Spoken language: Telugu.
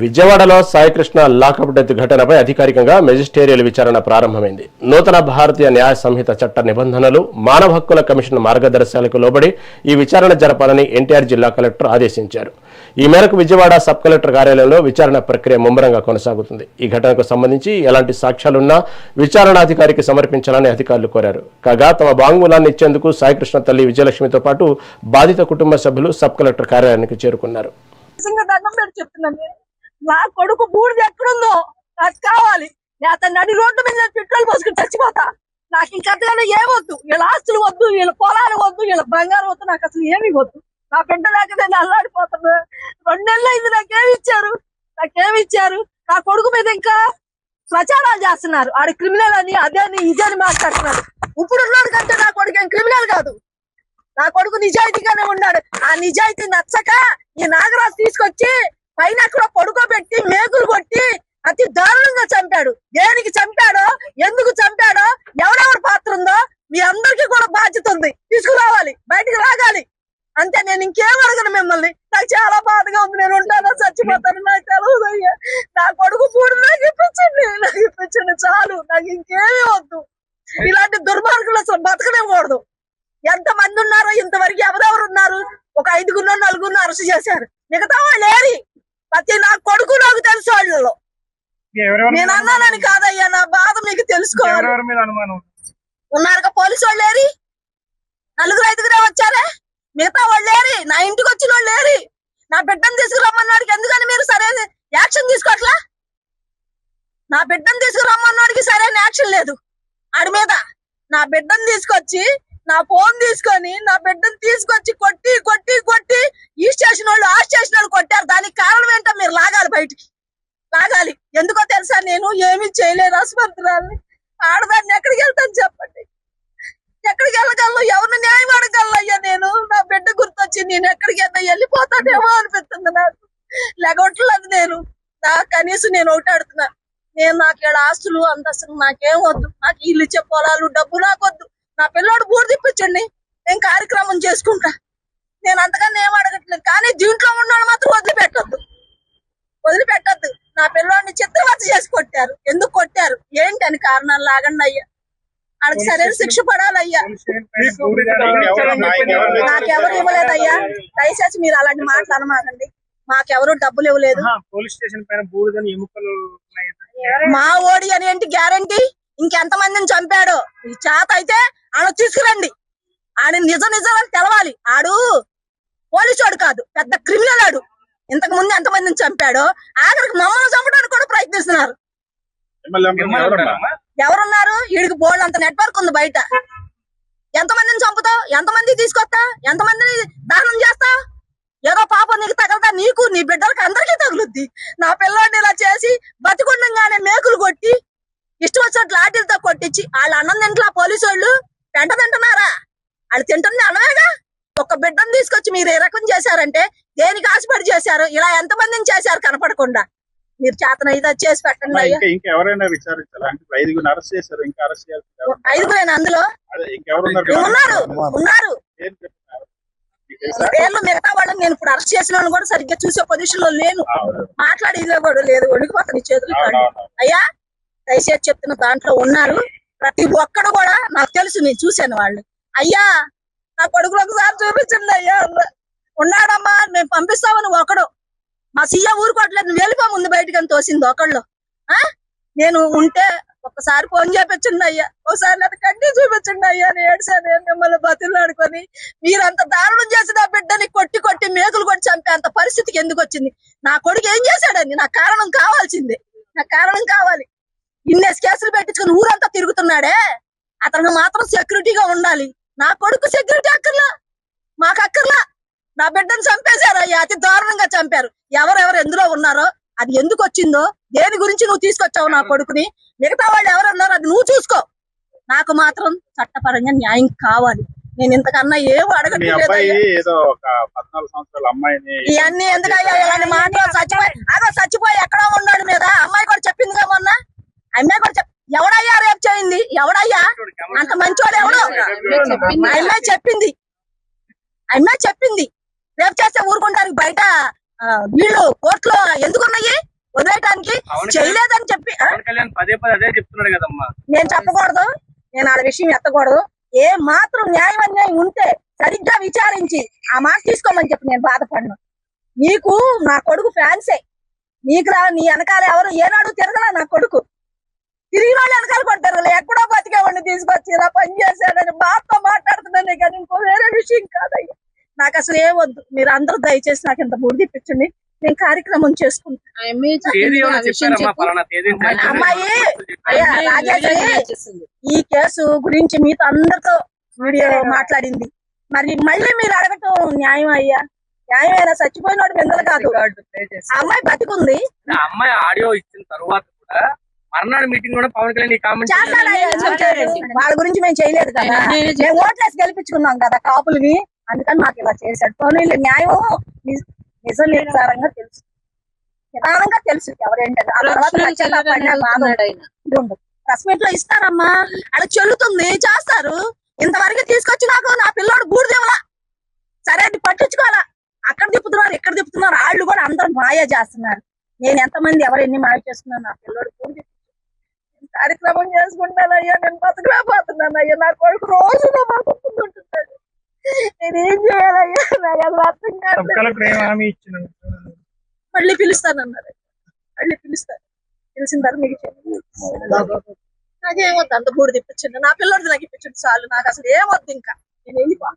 విజయవాడలో సాయికృష్ణ లాకప్ డెత్ ఘటనపై అధికారికంగా మెజిస్టేరియల్ విచారణ ప్రారంభమైంది. నూతన భారతీయ న్యాయ సంహిత చట్ట నిబంధనలు, మానవ హక్కుల కమిషన్ మార్గదర్శకాలకు లోబడి ఈ విచారణ జరపాలని ఎన్టీఆర్ జిల్లా కలెక్టర్ ఆదేశించారు. ఈ మేరకు విజయవాడ సబ్ కలెక్టర్ కార్యాలయంలో విచారణ ప్రక్రియ ముమ్మరంగా కొనసాగుతుంది. ఈ ఘటనకు సంబంధించి ఎలాంటి సాక్ష్యాలున్నా విచారణాధికారికి సమర్పించాలని అధికారులు కోరారు. కాగా తమ వాంగ్మూలాన్ని ఇచ్చేందుకు సాయికృష్ణ తల్లి విజయలక్ష్మితో పాటు బాధిత కుటుంబ సభ్యులు సబ్ కలెక్టర్ కార్యాలయానికి చేరుకున్నారు. నా కొడుకు బూడిది ఎక్కడుందో నాకు కావాలి. అతను నడి రోడ్డు మీద పెట్రోల్ పోసుకుని చచ్చిపోతా. నాకు ఇంకంతగానే ఏమొద్దు, వీళ్ళ ఆస్తులు వద్దు, వీళ్ళ పొలాలు వద్దు, వీళ్ళ బంగారం వద్దు, నాకు అసలు ఏమీ వద్దు. నా బిడ్డ దాకా నేను అల్లాడిపోతున్నా. 2 నెలలు అయింది. నాకేమిచ్చారు? నా కొడుకు మీద ఇంకా ప్రచారాలు చేస్తున్నారు. ఆడు క్రిమినల్ అని, అదని ఇదని మాట్లాడుతున్నారు. ఇప్పుడు ఉన్నాడు కంటే నా కొడుకు ఏం క్రిమినల్ కాదు. నా కొడుకు నిజాయితీగానే ఉన్నాడు. ఆ నిజాయితీ నచ్చక ఈ నాగరాజు తీసుకొచ్చి పైన అక్కడ పడుకోబెట్టి మేకులు కొట్టి అతి దారుణంగా చంపాడు. దేనికి చంపాడో, ఎందుకు చంపాడో, ఎవరెవరి పాత్ర ఉందో మీ అందరికీ కూడా బాధ్యత ఉంది. తీసుకురావాలి, బయటికి రాగాలి. అంతే. నేను ఇంకేం అడగను మిమ్మల్ని. నాకు చాలా బాధగా ఉంది. నేను ఉంటానో చచ్చిపోతాను నాకు తెలియదు అయ్యా. నా కొడుకు పూడి నాకు ఇప్పించండి చాలు. నాకు ఇంకేమీ వద్దు. ఇలాంటి దుర్మార్గులు అసలు బతకనేకూడదు. ఎంత మంది ఉన్నారో ఇంతవరకు ఎవరెవరు ఉన్నారు? ఒక 5గురు 4గురు అరెస్ట్ చేశారు. మిగతా వాళ్ళు ఏరి ప్రతి నా కొడుకు నాకు తెలుసు. వాళ్ళలో నేను అన్నానని కాదయ్యా, నా బాధ మీకు తెలుసుకోవాలి. ఉన్నారుగా పోలీసు వాళ్ళు ఏరి? 4 5గురే వచ్చారే. మిగతా వాళ్ళు ఏరి? నా ఇంటికి వచ్చిన వాళ్ళు ఏరి? నా బిడ్డను తీసుకురమ్మన్నాడికి ఎందుకని మీరు సరైన యాక్షన్ తీసుకోవట్లా? నా బిడ్డను తీసుకురమ్మన్నాడికి సరైన యాక్షన్ లేదు ఆడి మీద. నా బిడ్డను తీసుకొచ్చి, నా ఫోన్ తీసుకొని, నా బిడ్డను తీసుకొచ్చి కొట్టి కొట్టి కొట్టి ఈ స్టేషన్ వాళ్ళు ఆ స్టేషన్ వాళ్ళు కొట్టారు. దానికి కారణం ఏంటో మీరు లాగాలి, బయటికి లాగాలి. ఎందుకో తెలుసా? నేను ఏమీ చేయలేదు. ఆసుపత్రులని ఆడదాన్ని ఎక్కడికి వెళ్తాను చెప్పండి? ఎక్కడికి వెళ్ళగలను? ఎవరిని న్యాయం అడగలను అయ్యా? నేను నా బిడ్డ గుర్తొచ్చి నేను ఎక్కడికి వెళ్ళిపోతానేమో అనిపిస్తుంది నాకు. లెగొట్టలేదు నేను. కనీసం నేను ఒకటి అడుగుతున్నా. నాకు ఇక్కడ ఆస్తులు అంతస్తులు నాకేం వద్దు. నాకు ఇల్లు ఇచ్చే పొలాలు డబ్బు నాకు వద్దు. నా పిల్లోడు బూడి తిప్పించండి, నేను కార్యక్రమం చేసుకుంటా. నేను అంతకన్నా ఏం అడగట్లేదు. కానీ దీంట్లో ఉన్నాడు మాత్రం వదిలిపెట్టద్దు. నా పిల్లోడిని చిత్రవచ్చ చేసి కొట్టారు. ఎందుకు కొట్టారు ఏంటి అని కారణాలు లాగండి అయ్యా. వాళ్ళకి సరైన శిక్ష పడాలయ్యా. నాకెవరు ఇవ్వలేదయ్యా. దయచేసి మీరు అలాంటి మాటలు అనమాకండి. మాకెవరు డబ్బులు ఇవ్వలేదు. మా ఓడి అని ఏంటి గ్యారంటీ? ఇంకెంత మందిని చంపాడో ఈ చేత అయితే ఆడ తీసుకురండి. ఆడ నిజాలు తెలవాలి. ఆడు పోలీసోడు కాదు, పెద్ద క్రిమినల్. ఆడు ఇంతకు ముందు ఎంతమందిని చంపాడో ఆఖరికి మమ్మల్ని చంపడానికి కూడా ప్రయత్నిస్తున్నారు. ఎవరున్నారు? వీడికి బోర్డు అంత నెట్వర్క్ ఉంది బయట. ఎంతమందిని చంపుతావు? ఎంతమంది తీసుకొస్తా? ఎంతమందిని దానం చేస్తావు? ఏదో పాపం నీకు తగలదా? నీకు, నీ బిడ్డలకి అందరికీ తగులుద్ది. నా పిల్లాడిని ఇలా చేసి బతికుండగానే మేకులు కొట్టి ఇష్టం వచ్చినట్లు లాఠీలతో కొట్టించి వాళ్ళ అన్నం తింటలా పోలీసు వాళ్ళు? పెంట తింటున్నారా? వాళ్ళు తింటుంది అన్నమేగా. ఒక్క బిడ్డను తీసుకొచ్చి మీరు ఏ రకం చేశారంటే దేనికి ఆశపడి చేశారు? ఇలా ఎంతమందిని చేశారు కనపడకుండా? మీరు చేతనైతే చేసి పెట్టండి. 5గురేనా అందులో? ఉన్నారు పేర్లు. మిగతా వాళ్ళని నేను ఇప్పుడు అరెస్ట్ చేసిన వాళ్ళని కూడా సరిగ్గా చూసే పొజిషన్ లో లేను. మాట్లాడేదిలో కూడా లేదు. వణికిపోతాను చేతులు. అయ్యా దయచేసి చెప్తున్న దాంట్లో ఉన్నారు. ప్రతి ఒక్కడు కూడా నాకు తెలుసు, నేను చూశాను వాళ్ళు. అయ్యా నా కొడుకులు ఒకసారి చూపించండి అయ్యా. ఉన్నాడమ్మా, నేను పంపిస్తామని ఒకడు. మా సీఎం ఊరుకోవట్లేదు. నువ్వు వెళ్ళిపో ముందు బయటకు అని తోసింది ఒకళ్ళు. నేను ఉంటే ఒక్కసారి ఫోన్ చేపించండి అయ్యా. ఒకసారి లేదా కన్నీ చూపించండి అయ్యా అని ఏడ్చాను. మిమ్మల్ని బతిలాడుకొని మీరంత దారుణం చేసి నా బిడ్డని కొట్టి కొట్టి మేకులు కొట్టి చంపే అంత పరిస్థితికి ఎందుకు వచ్చింది? నా కొడుకు ఏం చేశాడండి? నాకు కారణం కావాల్సిందే. నాకు కారణం కావాలి. ఇన్నేసి కేసులు పెట్టించుకుని ఊరంతా తిరుగుతున్నాడే, అతను మాత్రం సెక్యూరిటీగా ఉండాలి. నా కొడుకు సెక్యూరిటీ అక్కర్లా, మాకు అక్కర్లా. నా బిడ్డను చంపేశారు అయ్యా. అతి దారుణంగా చంపారు. ఎవరెవరు ఎందులో ఉన్నారో, అది ఎందుకు వచ్చిందో, దేని గురించి నువ్వు తీసుకొచ్చావు నా కొడుకుని, మిగతా వాళ్ళు ఎవరున్నారో అది నువ్వు చూసుకో. నాకు మాత్రం చట్టపరంగా న్యాయం కావాలి. నేను ఇంతకన్నా ఏం అడగట్లేదు. ఇవన్నీ ఎందుకయ్యా ఇలాంటి మాటలు? చచ్చిపోయి ఎక్కడో ఉన్నాడు మీద. అమ్మాయి కూడా చెప్పిందిగా మొన్న. అమ్మాయి కూడా ఎవడయ్యా రేపు చేయింది? ఎవడయ్యా అంత మంచోడు? ఎవడు? అమ్మాయి చెప్పింది రేపు చేస్తే ఊరుకుంటారు. బయట వీళ్ళు కోర్టులో ఎందుకున్నాయి? చేయలేదని చెప్పి పవన్ కళ్యాణ్ పదే పదే అదే చెప్తున్నాడు కదమ్మా. నేను చెప్పకూడదు, నేను వాళ్ళ విషయం ఎత్తకూడదు. ఏ మాత్రం న్యాయం అన్యాయం ఉంటే సరిగ్గా విచారించి ఆ మాట తీసుకోమని చెప్పి నేను బాధపడను. నీకు నా కొడుకు ఫ్యాన్సే, నీకు నీ వెనకాల ఎవరు ఏనాడు తిరగలా. నా కొడుకు తిరిగి వాళ్ళు వెనకాల కూడా తిరగలే. ఎక్కడో బతికేవాడిని తీసుకొచ్చి ఇలా పని చేశాడని బాధతో మాట్లాడుతున్నానే కానీ ఇంకో వేరే విషయం కాదయ్యా. నాకు అసలు ఏమొద్దు, మీరు అందరూ దయచేసి నాకు ఇంత బుద్ధి తెప్పించండి, నేను కార్యక్రమం చేసుకుంటాను. అమ్మాయి అయ్యా రాజేశ్వరి ఈ కేసు గురించి మీతో అందరితో వీడియో మాట్లాడింది. మరి మళ్ళీ మీరు అడగటం న్యాయం అయ్యా? న్యాయమైనా చచ్చిపోయినోడు మిందలు కాదు. అమ్మాయి బతికుంది. అమ్మాయి ఆడియో ఇచ్చిన తర్వాత కూడా మర్నాడు మీటింగ్ కూడా పవన్ కళ్యాణ్ కామెంట్ వాళ్ళ గురించి మేము చేయలేదు కదా, మేము ఓట్లేసి గెలిపించుకున్నాం కదా కాపులవి, అందుకని మాకు ఇలా చేశాడు. పోనీ న్యాయం నిజం నిర్ధారంగా తెలుసు, నిదానంగా తెలుసు ఎవరేంటది. ఆ తర్వాత ప్రెస్ మీట్ లో ఇస్తారమ్మా, అలా చెల్లుతుంది చేస్తారు. ఇంతవరకు తీసుకొచ్చి నాకు నా పిల్లోడు బూడిదేవలా సరే అది పట్టించుకోవాలా. అక్కడ తిప్పుతున్నారు ఇక్కడ తిప్పుతున్నారు, వాళ్ళు కూడా అందరూ మాయ చేస్తున్నారు. నేను ఎంతమంది ఎవరు ఎన్ని మాయ చేస్తున్నాను, నా పిల్లోడు బూడి కార్యక్రమం చేసుకుంటానయ్యా. నేను బతకలేకపోతున్నానయ్యా, నా కొడుకు రోజు బతుకుంటుంటాడు. నేనేం చేయాలయ్యా, నాకు అసలు అర్థం కాదు. మళ్ళీ పిలుస్తానన్నారు, మళ్ళీ పిలుస్తారు. పిలిచిన తర్వాత మీకు నాకేమొద్దు, అంత బూడి తిప్పించండి, నా పిల్లడిది నాకు ఇప్పించండి చాలు. నాకు అసలు ఏమొద్దు, ఇంకా నేను వెళ్ళిపో.